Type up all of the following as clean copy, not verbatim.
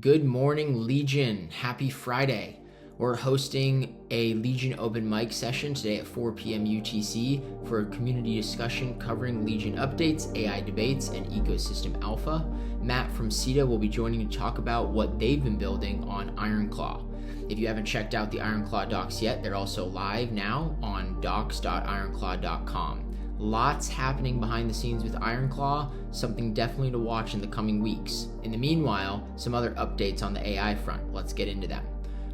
Good morning, Legion. Happy Friday. We're hosting a Legion open mic session today at 4 p.m. UTC for a community discussion covering Legion updates, AI debates, and ecosystem alpha. Matt from CETA will be joining to talk about what they've been building on Ironclaw. If you haven't checked out the Ironclaw docs yet, they're also live now on docs.ironclaw.com. Lots happening behind the scenes with Ironclaw, something definitely to watch in the coming weeks. In the meanwhile, some other updates on the AI front. Let's get into them.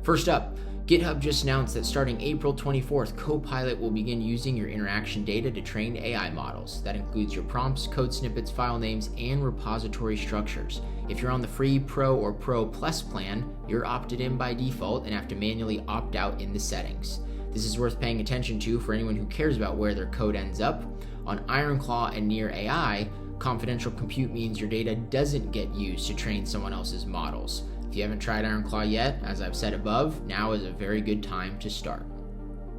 First up, GitHub just announced that starting April 24th, Copilot will begin using your interaction data to train AI models. That includes your prompts, code snippets, file names, and repository structures. If you're on the free Pro or Pro Plus plan, you're opted in by default and have to manually opt out in the settings. This is worth paying attention to for anyone who cares about where their code ends up. On Ironclaw and Near AI, confidential compute means your data doesn't get used to train someone else's models. If you haven't tried Ironclaw yet, as I've said above, now is a very good time to start.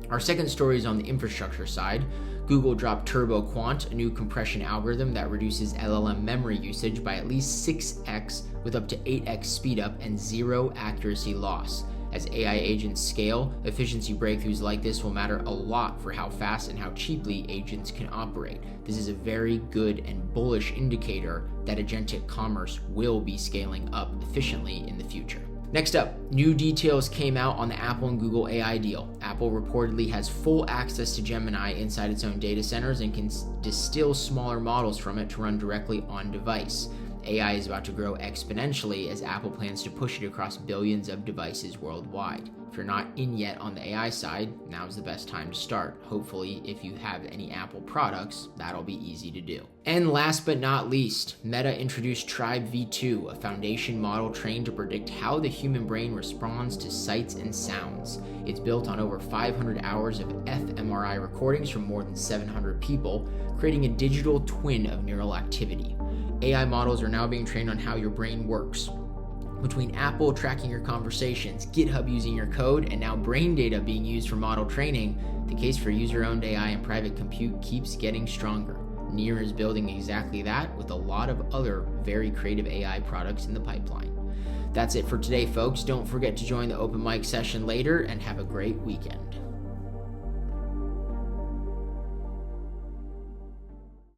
Our second story is on the infrastructure side. Google dropped TurboQuant, a new compression algorithm that reduces LLM memory usage by at least 6x with up to 8x speedup and zero accuracy loss. As AI agents scale, efficiency breakthroughs like this will matter a lot for how fast and how cheaply agents can operate. This is a very good and bullish indicator that agentic commerce will be scaling up efficiently in the future. Next up, new details came out on the Apple and Google AI deal. Apple reportedly has full access to Gemini inside its own data centers and can distill smaller models from it to run directly on device. AI is about to grow exponentially as Apple plans to push it across billions of devices worldwide. If you're not in yet on the AI side, now's the best time to start. Hopefully, if you have any Apple products, that'll be easy to do. And last but not least, Meta introduced Tribe V2, a foundation model trained to predict how the human brain responds to sights and sounds. It's built on over 500 hours of fMRI recordings from more than 700 people, creating a digital twin of neural activity. AI models are now being trained on how your brain works. Between Apple tracking your conversations, GitHub using your code, and now brain data being used for model training, the case for user-owned AI and private compute keeps getting stronger. Near is building exactly that with a lot of other very creative AI products in the pipeline. That's it for today, folks. Don't forget to join the open mic session later and have a great weekend.